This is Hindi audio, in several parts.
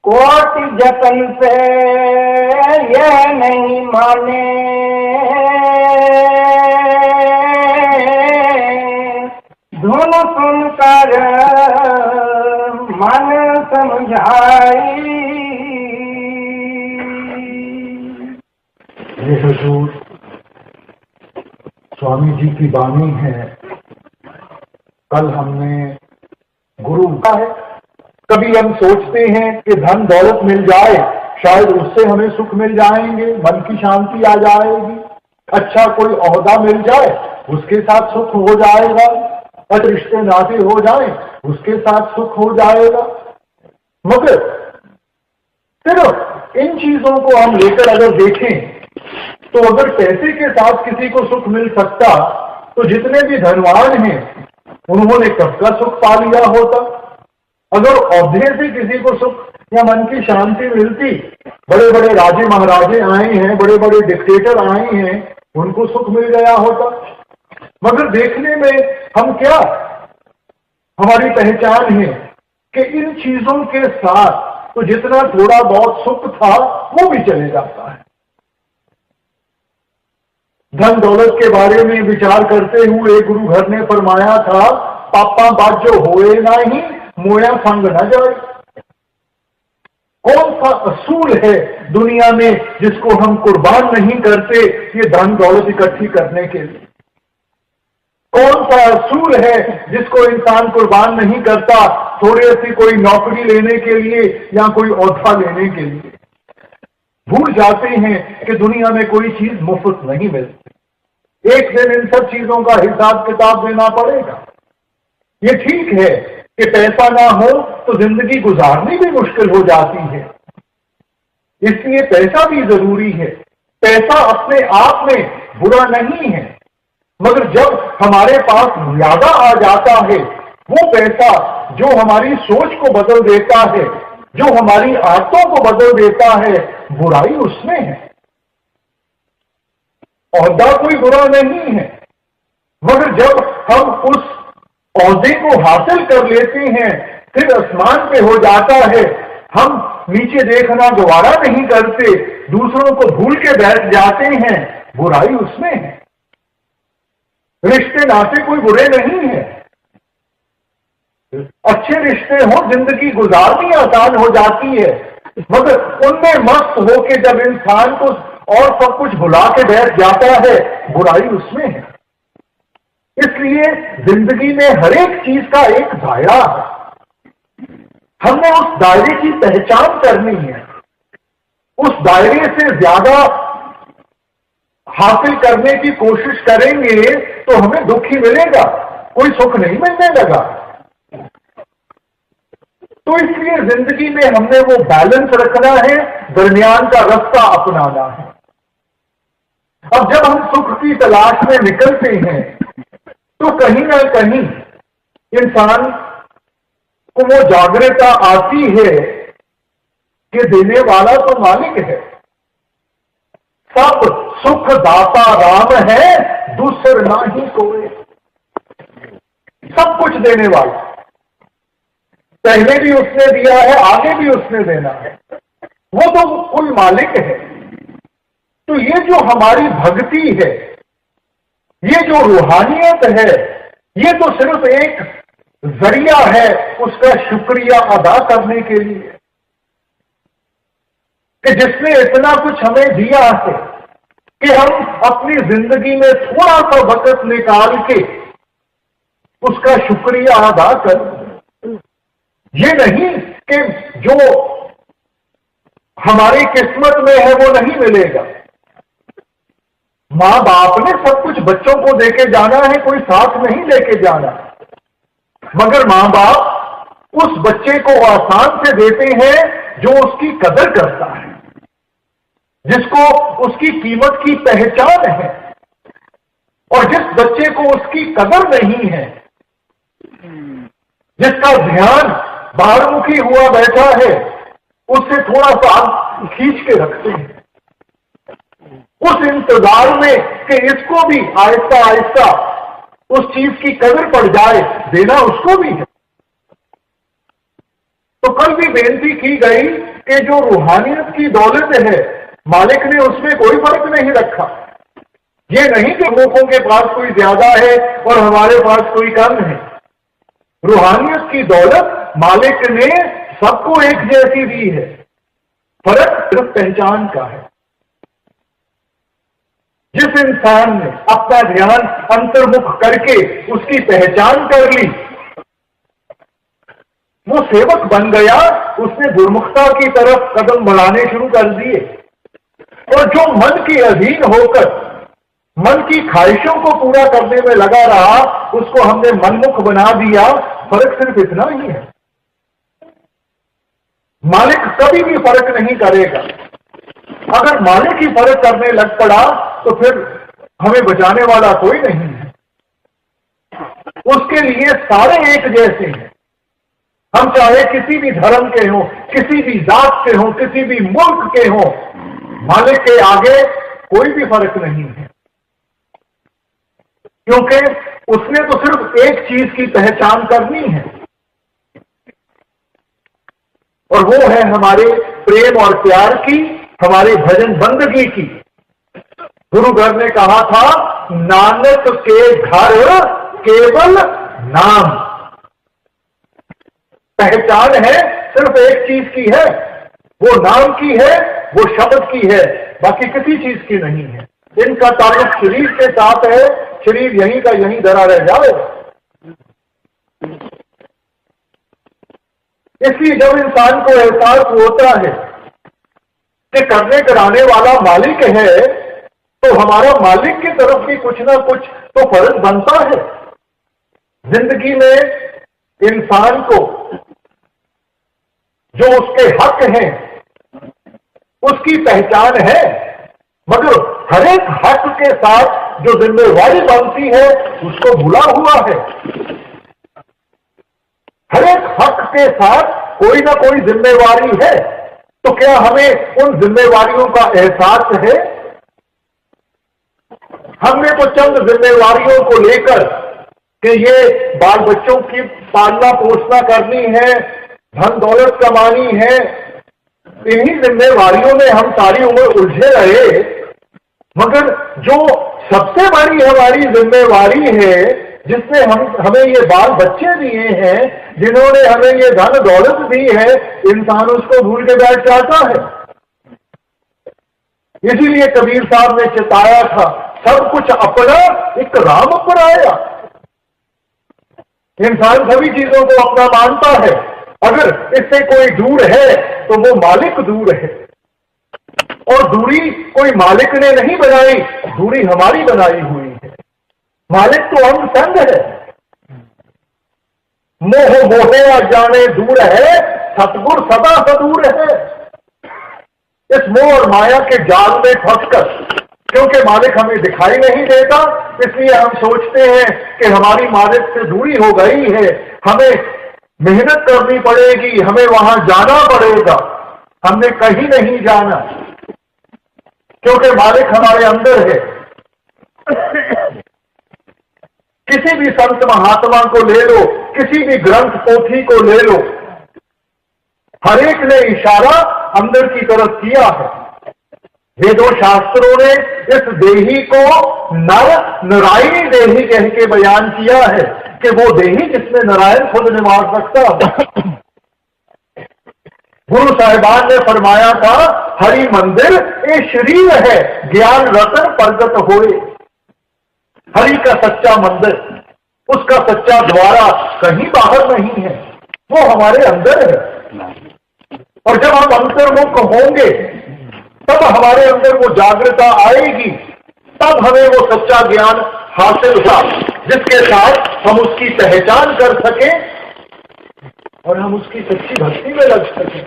कोटि जतन पे यह नहीं माने, धुन सुनकर मन समझाई। ये हुजूर स्वामी जी की वाणी है। कल हमने गुरु का है। कभी हम सोचते हैं कि धन दौलत मिल जाए, शायद उससे हमें सुख मिल जाएंगे, मन की शांति आ जाएगी। अच्छा कोई ओहदा मिल जाए, उसके साथ सुख हो जाएगा। अच्छे रिश्ते नाते हो जाए, उसके साथ सुख हो जाएगा। मगर सिर्फ इन चीजों को हम लेकर अगर देखें तो अगर पैसे के साथ किसी को सुख मिल सकता तो जितने भी धनवान हैं उन्होंने कब का सुख पा लिया होता। अगर औहदे से किसी को सुख या मन की शांति मिलती, बड़े बड़े राजे महाराजे आए हैं, बड़े बड़े डिक्टेटर आए हैं, उनको सुख मिल गया होता। मगर देखने में हम क्या, हमारी पहचान है कि इन चीजों के साथ तो जितना थोड़ा बहुत सुख था वो भी चले जाता है। धन दौलत के बारे में विचार करते हुए गुरु घर ने फरमाया था, पापा बाजो होए नहीं, मोया संग न जाए। कौन सा असूल है दुनिया में जिसको हम कुर्बान नहीं करते ये धन दौलत इकट्ठी करने के लिए? कौन सा असूल है जिसको इंसान कुर्बान नहीं करता थोड़े सी कोई नौकरी लेने के लिए या कोई ओहदा लेने के लिए? भूल जाते हैं कि दुनिया में कोई चीज मुफ्त नहीं मिलती। एक दिन इन सब चीजों का हिसाब किताब देना पड़ेगा। ये ठीक है कि पैसा ना हो तो जिंदगी गुजारनी भी मुश्किल हो जाती है, इसलिए पैसा भी जरूरी है। पैसा अपने आप में बुरा नहीं है, मगर जब हमारे पास ज्यादा आ जाता है, वो पैसा जो हमारी सोच को बदल देता है, जो हमारी आदतों को बदल देता है, बुराई उसमें है। ओहदा कोई बुरा नहीं है, मगर जब हम उस ओहदे को हासिल कर लेते हैं, फिर आसमान पे हो जाता है, हम नीचे देखना दोबारा नहीं करते, दूसरों को भूल के बैठ जाते हैं, बुराई उसमें है। रिश्ते नाते कोई बुरे नहीं है, अच्छे रिश्ते हो जिंदगी गुजारनी आसान हो जाती है, मगर उनमें मस्त होके जब इंसान को और सब कुछ भुला के बैठ जाता है, बुराई उसमें है। इसलिए जिंदगी में हर एक चीज का एक दायरा है। हमने उस दायरे की पहचान करनी है। उस दायरे से ज्यादा हासिल करने की कोशिश करेंगे तो हमें दुख ही मिलेगा, कोई सुख नहीं मिलने लगा। तो इसलिए जिंदगी में हमने वो बैलेंस रखना है, दरमियान का रास्ता अपनाना है। अब जब हम सुख की तलाश में निकलते हैं तो कहीं ना कहीं इंसान को वो जागरूकता आती है कि देने वाला तो मालिक है, सब सुख दाता राम है, दूसर ना ही कोई। सब कुछ देने वाला, पहले भी उसने दिया है, आगे भी उसने देना है, वो तो कुल मालिक है। तो ये जो हमारी भक्ति है, ये जो रूहानियत है, ये तो सिर्फ एक जरिया है उसका शुक्रिया अदा करने के लिए कि जिसने इतना कुछ हमें दिया है कि हम अपनी जिंदगी में थोड़ा सा वक्त निकाल के उसका शुक्रिया अदा कर। ये नहीं कि जो हमारी किस्मत में है वो नहीं मिलेगा। माँ बाप ने सब कुछ बच्चों को देके जाना है, कोई साथ नहीं लेके जाना, मगर माँ बाप उस बच्चे को आसान से देते हैं जो उसकी कदर करता है, जिसको उसकी कीमत की पहचान है। और जिस बच्चे को उसकी कदर नहीं है, जिसका ध्यान बाहरमुखी हुआ बैठा है, उससे थोड़ा सा खींच के रखते हैं। उस इंतजार में कि इसको भी आहिस्ता आहिस्ता उस चीज की कदर पड़ जाए, देना उसको भी है। तो कल भी बेनती की गई कि जो रूहानियत की दौलत है, मालिक ने उसमें कोई फर्क नहीं रखा। ये नहीं कि लोगों के पास कोई ज्यादा है और हमारे पास कोई कम है। रूहानियत की दौलत मालिक ने सबको एक जैसी दी है, फर्क सिर्फ पहचान का है। जिस इंसान ने अपना ध्यान अंतर्मुख करके उसकी पहचान कर ली, वो सेवक बन गया, उसने गुरमुखता की तरफ कदम बढ़ाने शुरू कर दिए। और जो मन के अधीन होकर मन की ख्वाहिशों को पूरा करने में लगा रहा, उसको हमने मनमुख बना दिया। फर्क सिर्फ इतना ही है। मालिक कभी भी फर्क नहीं करेगा। अगर मालिक ही फर्क करने लग पड़ा तो फिर हमें बचाने वाला कोई नहीं है। उसके लिए सारे एक जैसे हैं। हम चाहे किसी भी धर्म के हों, किसी भी जात के हों, किसी भी मुल्क के हों, मालिक के आगे कोई भी फर्क नहीं है। क्योंकि उसने तो सिर्फ एक चीज की पहचान करनी है, और वो है हमारे प्रेम और प्यार की, हमारे भजन बंदगी की। गुरु घर ने कहा था, नानक के घर केवल नाम। पहचान है सिर्फ एक चीज की है, वो नाम की है, वो शब्द की है, बाकी किसी चीज की नहीं है। इनका ताल्लुक शरीर के साथ है, शरीर यहीं का यहीं धरा रह जाएगा। इसलिए जब इंसान को एहसास होता है कि करने कराने वाला मालिक है, तो हमारा मालिक की तरफ भी कुछ ना कुछ तो फर्ज बनता है। जिंदगी में इंसान को जो उसके हक हैं उसकी पहचान है, मगर हर एक हक के साथ जो जिम्मेवारी बनती है उसको भूला हुआ है। हर एक हक के साथ कोई ना कोई जिम्मेवारी है, तो क्या हमें उन जिम्मेवारियों का एहसास है? हमने तो चंद जिम्मेवारियों को लेकर कि ये बाल बच्चों की पालना पोषणा करनी है, धन दौलत कमानी है, इन्हीं जिम्मेवारियों में हम सारी उम्र उलझे रहे। मगर जो सबसे बड़ी हमारी जिम्मेवारी है, जिसने हमें ये बाल बच्चे दिए हैं, जिन्होंने हमें ये धन दौलत दी है, इंसान उसको भूल के बैठ जाता है। इसीलिए कबीर साहब ने चिताया था, सब कुछ अपना एक राम पर आया। इंसान सभी चीजों को अपना मानता है, अगर इससे कोई दूर है तो वो मालिक दूर है। और दूरी कोई मालिक ने नहीं बनाई, दूरी हमारी बनाई हुई है। मालिक तो हम संग है। मोह मोहे अजाने दूर है, सतगुर सदा सदूर है। इस मोह और माया के जाल में फंसकर, क्योंकि मालिक हमें दिखाई नहीं देता, इसलिए हम सोचते हैं कि हमारी मालिक से दूरी हो गई है, हमें मेहनत करनी पड़ेगी, हमें वहां जाना पड़ेगा। हमने कहीं नहीं जाना, क्योंकि मालिक हमारे अंदर है। किसी भी संत महात्मा को ले लो, किसी भी ग्रंथ पोथी को ले लो, हर एक ने इशारा अंदर की तरफ किया है। वेदों शास्त्रों ने इस देही को नारायणी देही कह के बयान किया है कि वो देही जिसमें नारायण खुद निवास सकता है। गुरु साहिबान ने फरमाया था, हरि मंदिर ये शरीर है, ज्ञान रतन प्रगट होए। हरि का सच्चा मंदिर, उसका सच्चा द्वारा कहीं बाहर नहीं है, वो हमारे अंदर है। और जब हम अंतर्मुख होंगे तब हमारे अंदर वो जागृता आएगी, तब हमें वो सच्चा ज्ञान हासिल होगा, जिसके साथ हम उसकी पहचान कर सकें और हम उसकी सच्ची भक्ति में लग सकें।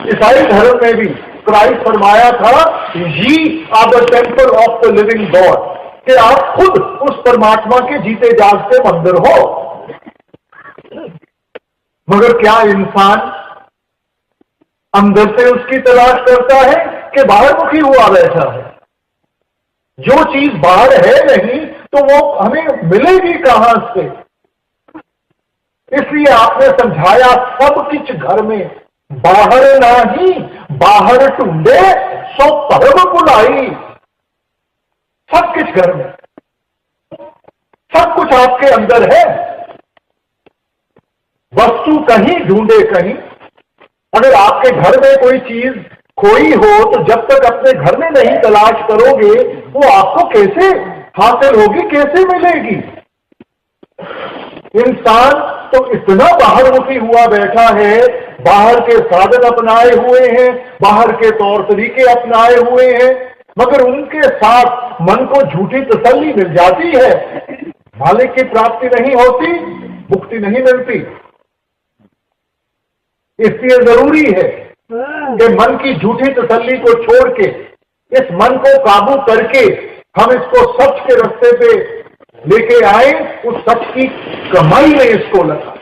ईसाई धर्म में भी क्राइस्ट फरमाया था, ye are the temple of the living God, कि आप खुद उस परमात्मा के जीते जागते मंदिर हो। मगर क्या इंसान अंदर से उसकी तलाश करता है? कि बाहरमुखी हुआ बैठा है। जो चीज बाहर है नहीं तो वो हमें मिलेगी कहां से? इसलिए आपने समझाया सब कुछ घर में, बाहर नहीं बाहर ढूंढे सो परब बुलाई। सब कुछ घर में, सब कुछ आपके अंदर है। वस्तु कहीं ढूंढे कहीं। अगर आपके घर में कोई चीज खोई हो तो जब तक अपने घर में नहीं तलाश करोगे वो आपको कैसे हासिल होगी, कैसे मिलेगी? इंसान तो इतना बाहरमुखी हुआ बैठा है, बाहर के साधन अपनाए हुए हैं, बाहर के तौर तरीके अपनाए हुए हैं, मगर उनके साथ मन को झूठी तसल्ली मिल जाती है, मालिक की प्राप्ति नहीं होती, मुक्ति नहीं मिलती। इसलिए जरूरी है कि मन की झूठी तसल्ली को छोड़ के इस मन को काबू करके हम इसको सच के रास्ते पे लेके आए, उस सच की कमाई में इसको लगा।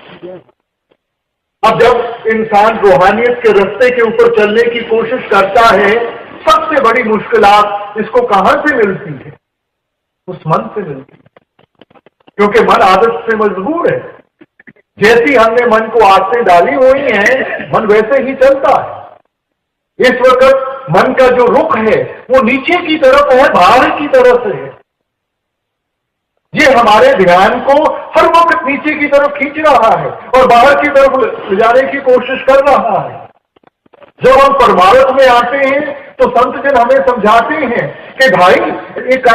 अब जब इंसान रूहानियत के रास्ते के ऊपर चलने की कोशिश करता है, सबसे बड़ी मुश्किलात इसको कहां से मिलती है? उस मन से मिलती है, क्योंकि मन आदत से मजबूर है। जैसी हमने मन को आदतें डाली हुई हैं, मन वैसे ही चलता है। इस वक्त मन का जो रुख है वो नीचे की तरफ है, बाहर की तरफ है। ये हमारे ध्यान को हर वक्त नीचे की तरफ खींच रहा है और बाहर की तरफ ले जाने की कोशिश कर रहा है। जब हम परमार्थ में आते हैं तो संत जन हमें समझाते हैं कि भाई एक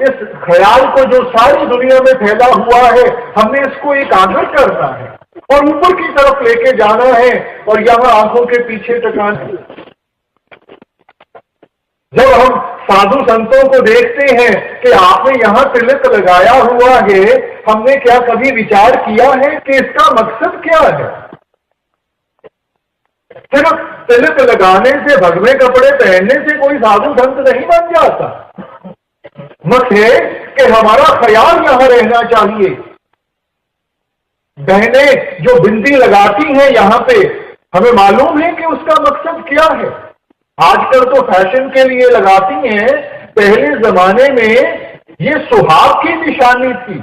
इस ख्याल को जो सारी दुनिया में फैला हुआ है, हमने इसको एकाग्र करना है और ऊपर की तरफ लेके जाना है और यहां आंखों के पीछे टकाना है। जब हम साधु संतों को देखते हैं कि आपने यहां तिलक लगाया हुआ है, हमने क्या कभी विचार किया है कि इसका मकसद क्या है? सिर्फ तिलक लगाने से, भगवे कपड़े पहनने से कोई साधु संत नहीं बन जाता। मत है कि हमारा ख्याल यहां रहना चाहिए। बहनें जो बिंदी लगाती हैं यहां पे, हमें मालूम है कि उसका मकसद क्या है। आजकल तो फैशन के लिए लगाती हैं, पहले जमाने में ये सुहाग की निशानी थी,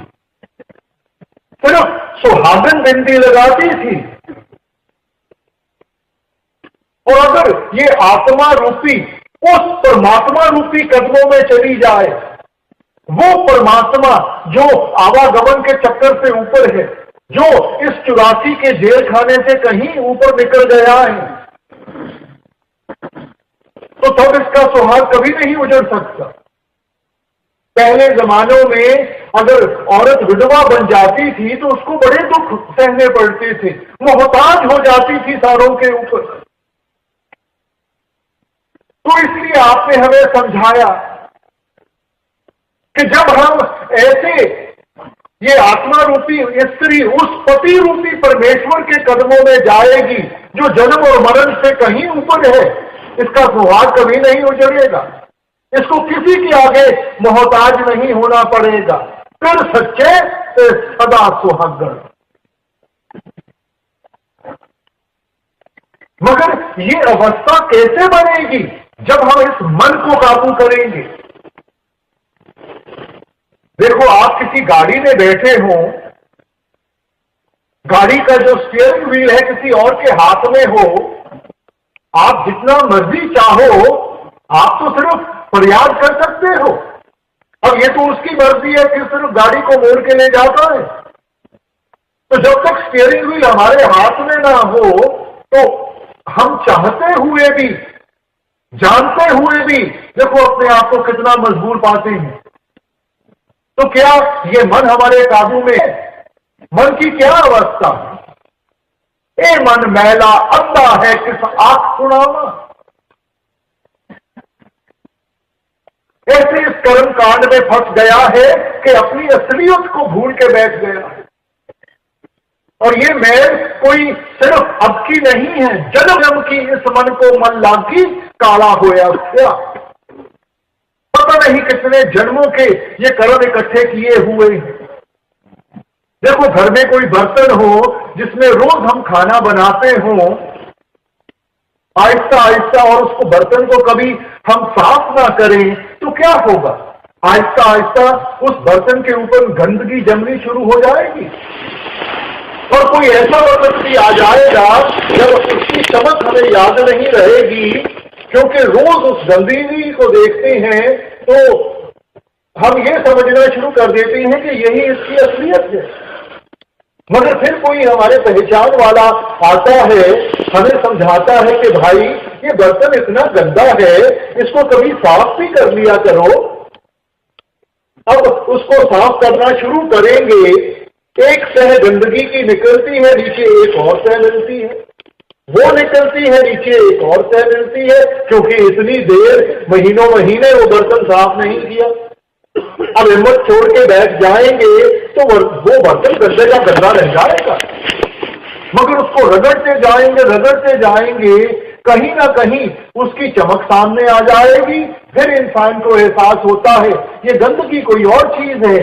सिर्फ सुहागन बिंदी लगाती थी। और अगर ये आत्मा रूपी उस परमात्मा रूपी कदमों में चली जाए, वो परमात्मा जो आवागमन के चक्कर से ऊपर है, जो इस 84 के जेल खाने से कहीं ऊपर निकल गया है, तो तब इसका सुहाग कभी नहीं उजड़ सकता। पहले जमानों में अगर औरत विधवा बन जाती थी तो उसको बड़े दुख सहने पड़ते थे, मोहताज हो जाती थी सारों के ऊपर। तो इसलिए आपने हमें समझाया कि जब हम ऐसे ये आत्मा रूपी स्त्री उस पति रूपी परमेश्वर के कदमों में जाएगी जो जन्म और मरण से कहीं ऊपर है, इसका सुहाग कभी नहीं उजड़ेगा। इसको किसी के आगे मोहताज नहीं होना पड़ेगा। फिर सच्चे सदा सुहागण। मगर ये अवस्था कैसे बनेगी? जब हम इस मन को काबू करेंगे। देखो, आप किसी गाड़ी में बैठे हो, गाड़ी का जो स्टीयरिंग व्हील है किसी और के हाथ में हो, आप जितना मर्जी चाहो आप तो सिर्फ फरियाद कर सकते हो। अब ये तो उसकी मर्जी है कि सिर्फ गाड़ी को मोड़ के ले जाता है। तो जब तक स्टीयरिंग व्हील हमारे हाथ में ना हो तो हम चाहते हुए भी, जानते हुए भी, देखो अपने आप को कितना मजबूर पाते हैं। तो क्या ये मन हमारे काबू में है? मन की क्या अवस्था है? ए मन मैला अंधा है किस आंख सुनावा। ऐसे इस कर्म कांड में फंस गया है कि अपनी असलियत को भूल के बैठ गया है। और ये मैल कोई सिर्फ अब की नहीं है, जन्म जन्म की इस मन को मन लागी काला होया क्या। पता नहीं कितने जन्मों के ये कर्म इकट्ठे किए हुए हैं। देखो, घर में कोई बर्तन हो जिसमें रोज हम खाना बनाते हो आहिस्ता आहिस्ता, और उसको बर्तन को कभी हम साफ ना करें तो क्या होगा? आहिस्ता आहिस्ता उस बर्तन के ऊपर गंदगी जमनी शुरू हो जाएगी, और कोई ऐसा वक्त भी आ जाएगा जब उसकी चमक हमें याद नहीं रहेगी, क्योंकि रोज उस गंदगी को देखते हैं तो हम ये समझना शुरू कर देते हैं कि यही इसकी असलियत है। मगर फिर कोई हमारे पहचान वाला आता है, हमें समझाता है कि भाई ये बर्तन इतना गंदा है, इसको कभी साफ भी कर लिया करो। अब उसको साफ करना शुरू करेंगे, एक तह गंदगी की निकलती है, नीचे एक और तह मिलती है, वो निकलती है, नीचे एक और तह मिलती है, क्योंकि इतनी देर महीनों महीने वो बर्तन साफ नहीं किया। अब हिम्मत छोड़ के बैठ जाएंगे तो वो बर्तन गंदे का गंदा रह जाएगा। मगर उसको रगड़ते जाएंगे, कहीं ना कहीं उसकी चमक सामने आ जाएगी। फिर इंसान को एहसास होता है ये गंदगी कोई और चीज है,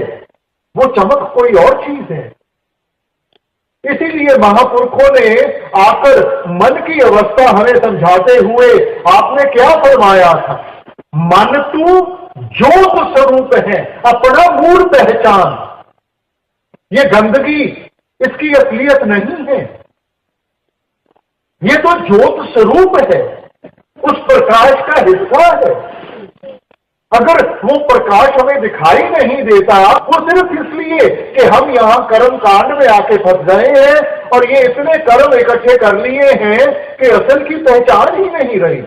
वो चमक कोई और चीज है। इसीलिए महापुरुषों ने आकर मन की अवस्था हमें समझाते हुए आपने क्या फरमाया था? मन तू ज्योत स्वरूप है, अपना मूल पहचान। ये गंदगी इसकी असलियत नहीं है, ये तो ज्योत स्वरूप है, उस प्रकाश का हिस्सा है। अगर वो प्रकाश हमें दिखाई नहीं देता, वो सिर्फ इसलिए कि हम यहां कर्म कांड में आके फंस गए हैं और ये इतने कर्म इकट्ठे कर लिए हैं कि असल की पहचान ही नहीं रही।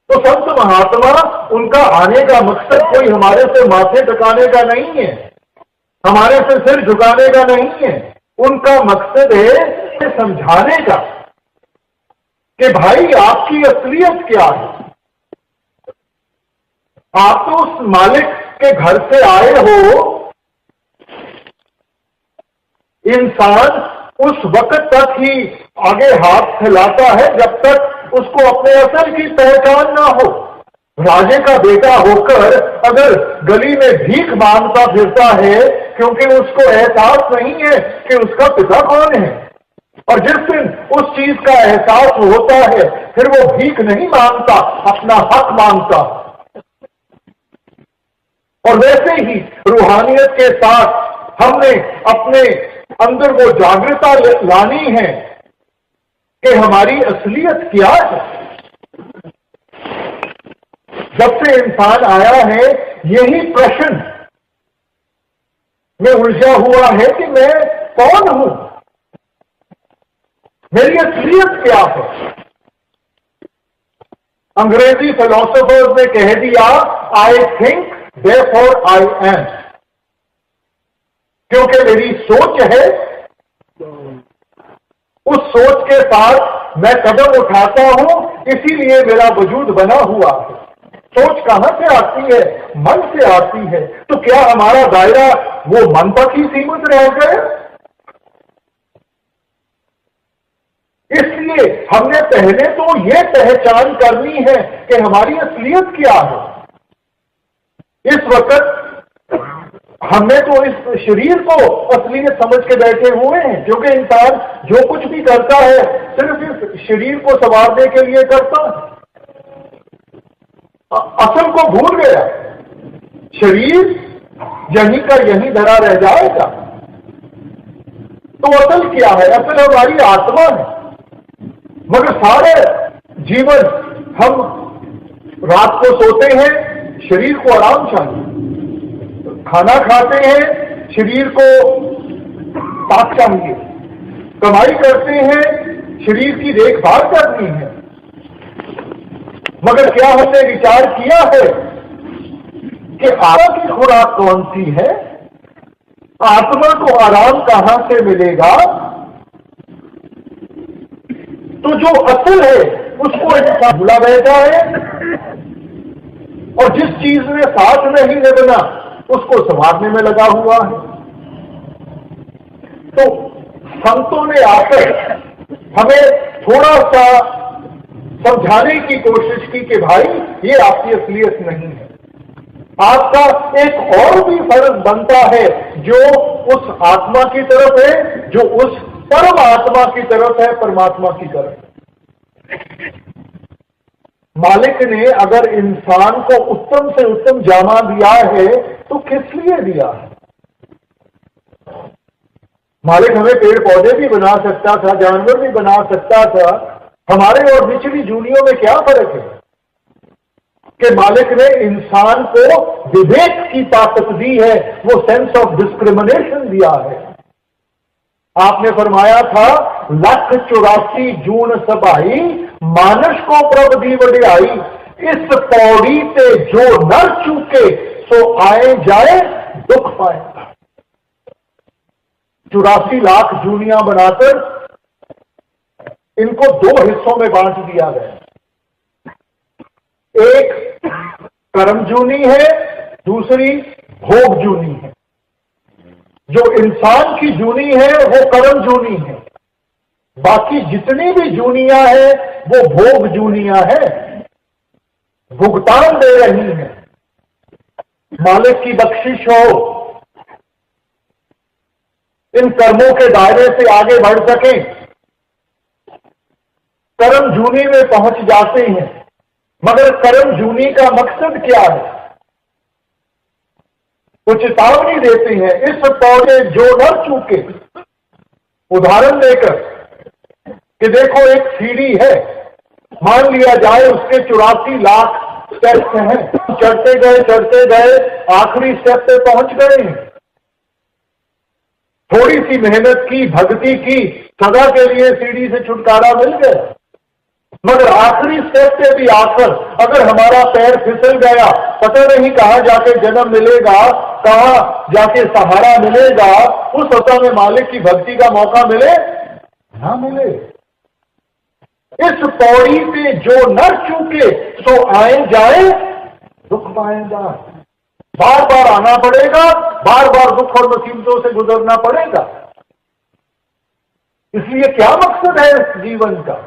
तो संत महात्मा, उनका आने का मकसद कोई हमारे से माथे टिकाने का नहीं है, हमारे से सिर झुकाने का नहीं है। उनका मकसद है समझाने का कि भाई आपकी असलियत क्या है। आप तो उस मालिक के घर से आए हो। इंसान उस वक्त तक ही आगे हाथ फैलाता है जब तक उसको अपने असल की पहचान ना हो। राजे का बेटा होकर अगर गली में भीख मांगता फिरता है क्योंकि उसको एहसास नहीं है कि उसका पिता कौन है, और जिस दिन उस चीज का एहसास होता है फिर वो भीख नहीं मांगता, अपना हक मांगता। और वैसे ही रूहानियत के साथ हमने अपने अंदर वो जागृता लानी है कि हमारी असलियत क्या है। जब से इंसान आया है यही प्रश्न में उलझा हुआ है कि मैं कौन हूं, मेरी असलियत क्या है। अंग्रेजी फिलोसोफर्स ने कह दिया I think therefore I am, क्योंकि मेरी सोच है, उस सोच के साथ मैं कदम उठाता हूं, इसीलिए मेरा वजूद बना हुआ है। सोच कहां से आती है? मन से आती है। तो क्या हमारा दायरा वो मन तक ही सीमित रह गए? इसलिए हमने पहले तो ये पहचान करनी है कि हमारी असलियत क्या है। इस वक्त हमने तो इस शरीर को असलियत समझ के बैठे हुए हैं, क्योंकि इंसान जो कुछ भी करता है सिर्फ इस शरीर को संवारने के लिए करता है, असल को भूल गया। शरीर यहीं का यहीं धरा रह जाएगा। तो असल क्या है? असल हमारी आत्मा है। मगर सारे जीवन हम रात को सोते हैं, शरीर को आराम चाहिए, खाना खाते हैं, शरीर को ताकत चाहिए, कमाई करते हैं, शरीर की देखभाल करनी है। मगर क्या हमने विचार किया है कि आत्मा की खुराक कौन सी है? आत्मा को आराम कहां से मिलेगा? तो जो असल है उसको इंसान भुला बैठा है, और जिस चीज में साथ नहीं निभना उसको संवारने में लगा हुआ है। तो संतों ने आकर हमें थोड़ा सा समझाने की कोशिश की कि भाई ये आपकी असलियत नहीं है। आपका एक और भी फर्ज बनता है जो उस आत्मा की तरफ है, जो उस परम आत्मा की तरफ है, परमात्मा की तरफ। मालिक ने अगर इंसान को उत्तम से उत्तम जामा दिया है तो किस लिए दिया है? मालिक हमें पेड़ पौधे भी बना सकता था, जानवर भी बना सकता था। हमारे और निचली जूनियों में क्या फर्क है कि मालिक ने इंसान को विवेक की ताकत दी है, वो सेंस ऑफ डिस्क्रिमिनेशन दिया है। आपने फरमाया था 184 जून सभाई मानस को प्रभ दी वडियाई, इस पौड़ी से जो नर चूके सो आए जाए दुख पाएगा। 84 लाख जूनियां बनाकर इनको 2 हिस्सों में बांट दिया गया। एक कर्म जूनी है, दूसरी भोग जूनी है। जो इंसान की जूनी है वो कर्म जूनी है, बाकी जितनी भी जूनियां हैं वो भोग जूनियां हैं, भुगतान दे रही हैं। मालिक की बख्शिश हो, इन कर्मों के दायरे से आगे बढ़ सकें, कर्म जूनी में पहुंच जाते हैं। मगर कर्म जूनी का मकसद क्या है? वो चेतावनी देते हैं, इस पौधे जो न चूके। उदाहरण देकर कि देखो एक सीढ़ी है, मान लिया जाए उसके 84 लाख स्टेप्स हैं, चढ़ते गए आखिरी स्टेप पे पहुंच गए हैं। थोड़ी सी मेहनत की, भक्ति की, सदा के लिए सीढ़ी से छुटकारा मिल गया। मगर आखिरी स्टेप पे भी आकर अगर हमारा पैर फिसल गया, पता नहीं कहां जाके जन्म मिलेगा, कहां जाके सहारा मिलेगा, उस अवसर में मालिक की भक्ति का मौका मिले ना मिले। इस पौड़ी पे जो न चूके सो आए जाए दुख पाएगा। बार बार आना पड़ेगा, बार बार दुख और मुसीबतों से गुजरना पड़ेगा। इसलिए क्या मकसद है इस जीवन का?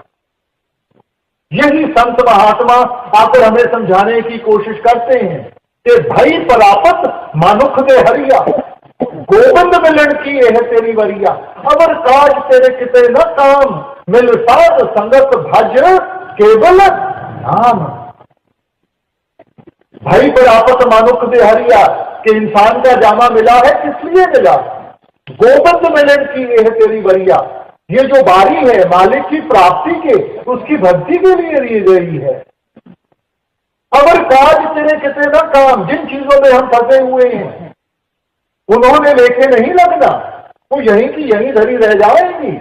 यही संत महात्मा आकर हमें समझाने की कोशिश करते हैं कि भई परापत मानुख दे हरिया, गोविंद मिलन की यह तेरी वरिया, अबर काज तेरे किते न काम, मिल साध संगत भज केवल नाम। भाई परापत मानुख दे हरिया कि इंसान का जामा मिला है, किस लिए मिला? गोविंद मिलन की यह तेरी वरिया, ये जो बारी है मालिक की प्राप्ति के, उसकी भक्ति के लिए ली गई है। अगर काज तेरे कितने ना काम, जिन चीजों में हम फंसे हुए हैं उन्होंने लेके नहीं लगना, वो यहीं की यहीं धरी रह जाएंगी।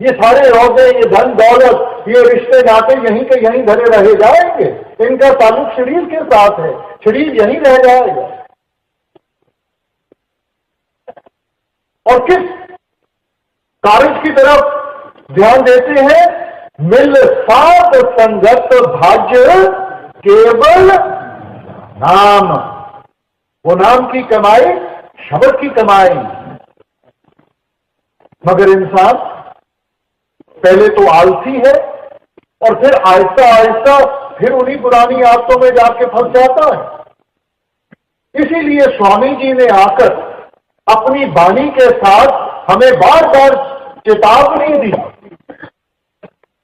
ये सारे रौदे, ये धन दौलत, ये रिश्ते नाते यहीं के यहीं धरे रह जाएंगे। इनका ताल्लुक शरीर के साथ है, शरीर यहीं रह जाएगा। और किस कार्य की तरफ ध्यान देते हैं? मिल साध संगत भज केवल नाम। वो नाम की कमाई, शब्द की कमाई। मगर इंसान पहले तो आलसी है और फिर आहिस्ता आहिस्ता फिर उन्हीं पुरानी आदतों में जाके फंस जाता है। इसीलिए स्वामी जी ने आकर अपनी वाणी के साथ हमें बार बार चेतावनी दी,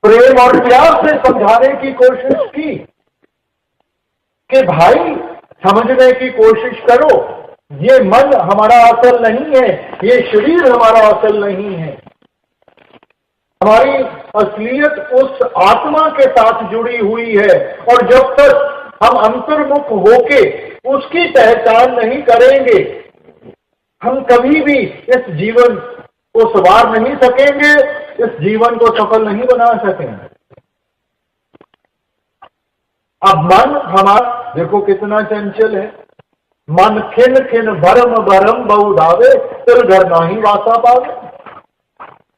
प्रेम और प्यार से समझाने की कोशिश की कि भाई समझने की कोशिश करो, ये मन हमारा असल नहीं है, ये शरीर हमारा असल नहीं है। हमारी असलियत उस आत्मा के साथ जुड़ी हुई है, और जब तक हम अंतर्मुख होके उसकी पहचान नहीं करेंगे, हम कभी भी इस जीवन को संवार नहीं सकेंगे, इस जीवन को सफल नहीं बना सकेंगे। अब मन हमारा देखो कितना चंचल है। मन खिन खिन भरम भरम बहुधावे, तिल घर नाही वासा पावे।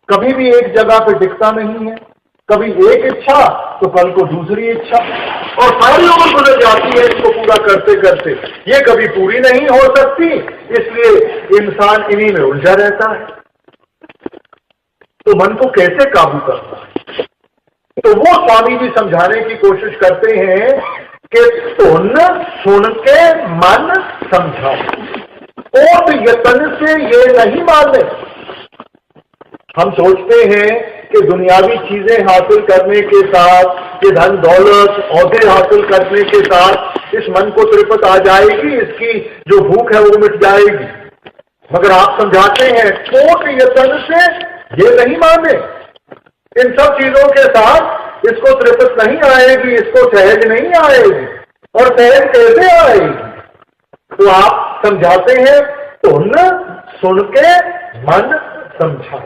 कभी भी एक जगह पे टिकता नहीं है, कभी एक इच्छा तो कल को दूसरी इच्छा, और सारी उम्र गुजर जाती है इसको पूरा करते करते। ये कभी पूरी नहीं हो सकती, इसलिए इंसान इन्हीं में उलझा रहता है। तो मन को कैसे काबू करना है? तो वो स्वामी जी समझाने की कोशिश करते हैं कि सुन के मन समझाओ, ओट यतन से ये नहीं माने। हम सोचते हैं कि दुनियावी चीजें हासिल करने के साथ, ये धन दौलत ओहदे हासिल करने के साथ इस मन को तृप्त आ जाएगी, इसकी जो भूख है वो मिट जाएगी। मगर आप समझाते हैं कोट यतन से ये नहीं माने, इन सब चीजों के साथ इसको तृप्त नहीं आएगी, इसको सहज नहीं आएगी। और सहज कैसे आएगी? तो आप समझाते हैं धुन सुन के मन समझा,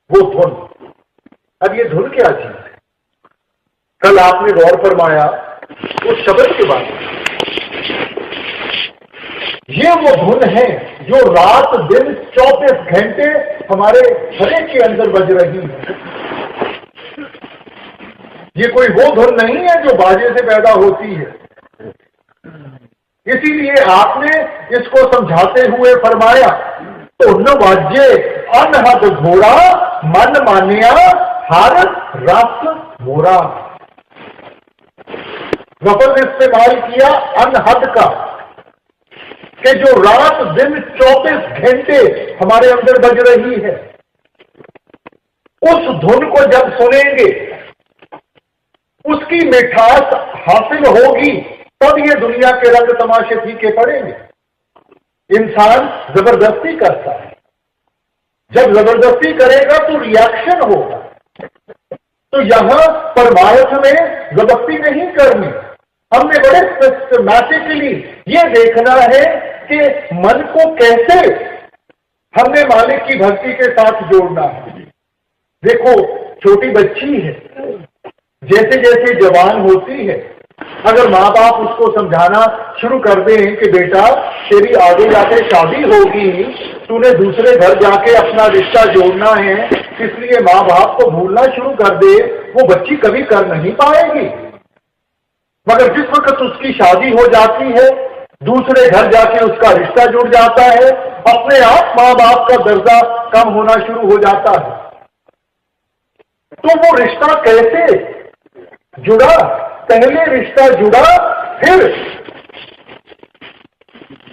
वो धुन। अब ये धुन क्या चीज है? कल आपने गौर फरमाया उस शब्द के बाद, ये वो धुन है जो रात दिन 24 घंटे हमारे हृदय के अंदर बज रही है। ये कोई वो धुन नहीं है जो बाजे से पैदा होती है। इसीलिए आपने इसको समझाते हुए फरमाया धुन वाजे अनहद घोड़ा मन मानिया हर रस मोरा। लफ्ज इस्तेमाल किया अनहद का, कि जो रात दिन 24 घंटे हमारे अंदर बज रही है, उस धुन को जब सुनेंगे उसकी मिठास हासिल होगी, तब ये दुनिया के रंग तमाशे फीके पड़ेंगे। इंसान जबरदस्ती करता है, जब जबरदस्ती करेगा तो रिएक्शन होगा। तो यहां परमार्थ में जबरदस्ती नहीं करनी, हमने बड़े सिस्टमैटिकली ये देखना है कि मन को कैसे हमने मालिक की भक्ति के साथ जोड़ना है। देखो छोटी बच्ची है, जैसे जैसे जवान होती है, अगर माँ बाप उसको समझाना शुरू कर दें कि बेटा तेरी आगे जाके शादी होगी, तूने दूसरे घर जाके अपना रिश्ता जोड़ना है, इसलिए माँ बाप को भूलना शुरू कर दे, वो बच्ची कभी कर नहीं पाएगी। मगर जिस वक्त उसकी शादी हो जाती है, दूसरे घर जाके उसका रिश्ता जुड़ जाता है, अपने आप माँ बाप का दर्जा कम होना शुरू हो जाता है। तो वो रिश्ता कैसे जुड़ा? पहले रिश्ता जुड़ा, फिर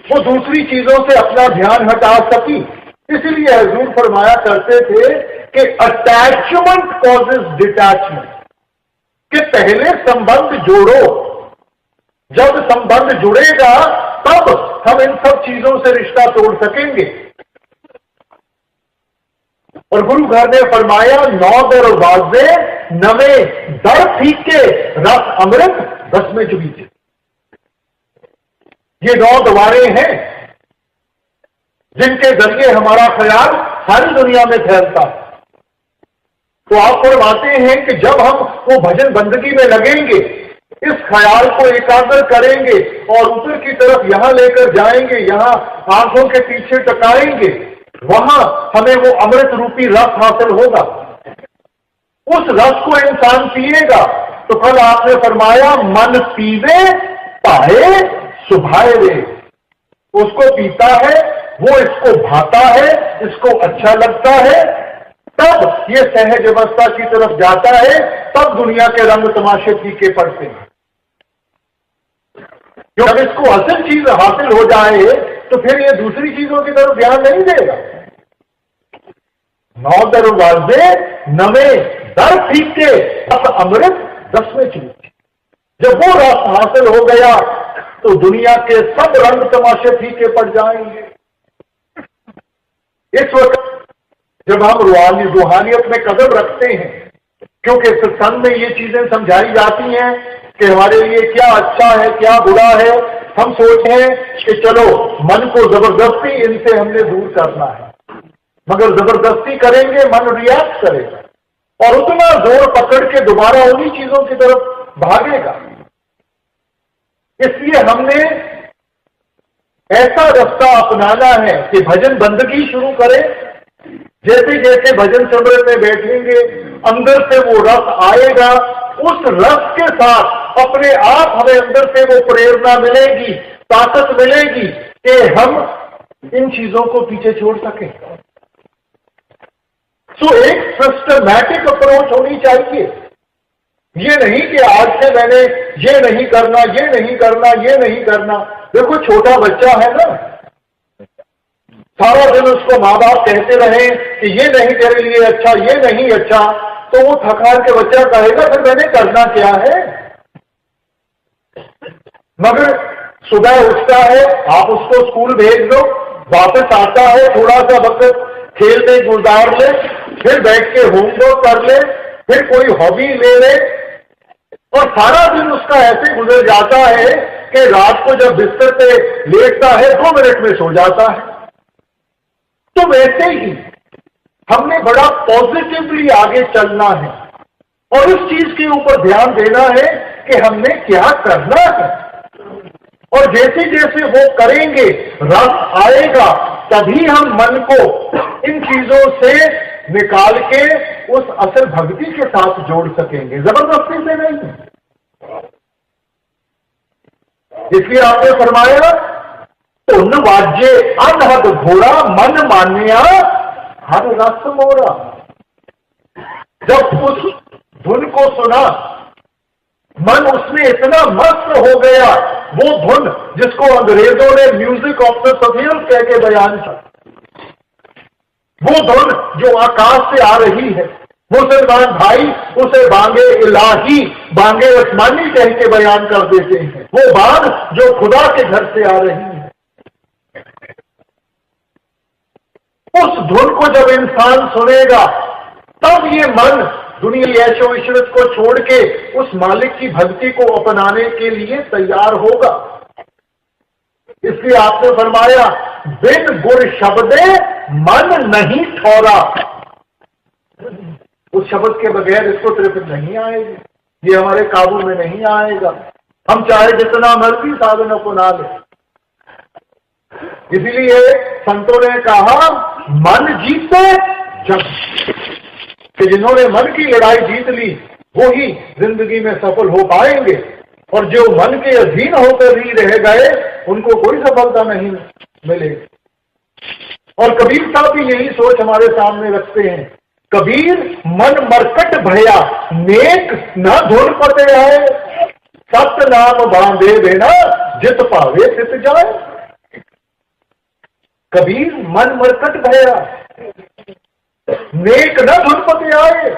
वो दूसरी चीजों से अपना ध्यान हटा सकी। इसलिए हुजूर फरमाया करते थे कि अटैचमेंट कॉजेज डिटैचमेंट, कि पहले संबंध जोड़ो, जब संबंध जुड़ेगा तब हम इन सब चीजों से रिश्ता तोड़ सकेंगे। और गुरु घर ने फरमाया 9 दरवाजे नवे दर फीके रस अमृत 10 में चुबीचे। ये 9 द्वारे हैं जिनके जरिए हमारा ख्याल सारी दुनिया में फैलता है। तो आप फरमाते हैं कि जब हम वो भजन बंदगी में लगेंगे, इस ख्याल को एकाग्र करेंगे और ऊपर की तरफ यहां लेकर जाएंगे, यहां आंखों के पीछे टकाएंगे, वहां हमें वो अमृत रूपी रस हासिल होगा। उस रस को इंसान पिएगा तो कल आपने फरमाया मन पीवे पाए सुभाए रे, उसको पीता है, वो इसको भाता है, इसको अच्छा लगता है, तब ये सहज अवस्था की तरफ जाता है, तब दुनिया के रंग तमाशे फीके पड़ते हैं। जब इसको असल चीज हासिल हो जाए तो फिर ये दूसरी चीजों की तरफ ध्यान नहीं देगा। 9 दरवाजे नवे दर फीके अब अमृत 10 में चुबीचे। जब वो रस हासिल हो गया तो दुनिया के सब रंग तमाशे फीके पड़ जाएंगे। इस वक्त जब हम रूहानियत में कदम रखते हैं, क्योंकि सत्संग में ये चीजें समझाई जाती हैं कि हमारे लिए क्या अच्छा है क्या बुरा है, हम सोचते हैं कि चलो मन को जबरदस्ती इनसे हमने दूर करना है, मगर जबरदस्ती करेंगे मन रिएक्ट करेगा और उतना जोर पकड़ के दोबारा उन्हीं चीजों की तरफ भागेगा। इसलिए हमने ऐसा रास्ता अपनाना है कि भजन बंदगी शुरू करें। जैसे जैसे भजन समृत में बैठेंगे, अंदर से वो रस आएगा, उस रस के साथ अपने आप हमें अंदर से वो प्रेरणा मिलेगी, ताकत मिलेगी कि हम इन चीजों को पीछे छोड़ सकें। तो एक सिस्टमैटिक अप्रोच होनी चाहिए। ये नहीं कि आज से मैंने ये नहीं करना, ये नहीं करना, ये नहीं करना। देखो छोटा बच्चा है ना, सारा दिन उसको माँ बाप कहते रहे कि ये नहीं तेरे लिए अच्छा, ये नहीं अच्छा, तो वो थकार के बच्चा कहेगा फिर मैंने करना क्या है। मगर सुबह उठता है, आप उसको स्कूल भेज दो, वापस आता है, थोड़ा सा वक्त खेल में गुजार ले, फिर बैठ के होमवर्क कर ले, फिर कोई हॉबी ले ले, और सारा दिन उसका ऐसे गुजर जाता है कि रात को जब बिस्तर पे लेटता है 2 मिनट में सो जाता है। तो वैसे ही हमने बड़ा पॉजिटिवली आगे चलना है और इस चीज के ऊपर ध्यान देना है कि हमने क्या करना है, और जैसे जैसे वो करेंगे रस आएगा, तभी हम मन को इन चीजों से निकाल के उस असल भक्ति के साथ जोड़ सकेंगे, जबरदस्ती से नहीं। इसलिए आपने फरमाया उन वाज्य अनहद घोड़ा मन मान्या हर रस मोरा। जब उस धुन को सुना, मन उसमें इतना मस्त हो गया, वो धुन जिसको अंग्रेजों ने म्यूजिक ऑफ द सफीर कह के बयान किया, वो धुन जो आकाश से आ रही है, मुसलमान भाई उसे बांगे इलाही, बांगे आसमानी कह के बयान कर देते हैं। वो बात जो खुदा के घर से आ रही है, उस धुन को जब इंसान सुनेगा, तब ये मन दुनिया ऐशो इशरत को छोड़ के उस मालिक की भक्ति को अपनाने के लिए तैयार होगा। इसलिए आपने फरमाया बिन गुर शब्दे मन नहीं ठौरा। उस शब्द के बगैर इसको तृप्ति नहीं आएगी, ये हमारे काबू में नहीं आएगा, हम चाहे जितना मर्जी साधनों को ना ले। इसीलिए संतों ने कहा मन जीते जग, कि जिन्होंने मन की लड़ाई जीत ली वो ही जिंदगी में सफल हो पाएंगे, और जो मन के अधीन होकर ही रह गए उनको कोई सफलता नहीं मिलेगी। और कबीर साहब भी यही सोच हमारे सामने रखते हैं। कबीर मन मरकट भया नेक न धुन पते आए, सत्य नाम बांधे बिना जित पावे तित जाए। कबीर मन मरकट भया नेक न धुन पते आए,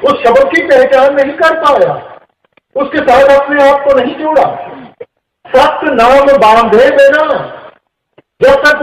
उस शब्द की पहचान नहीं कर पाया, उसके साथ अपने आप को नहीं जोड़ा। सत्य नाम बांधे बिना, जब तक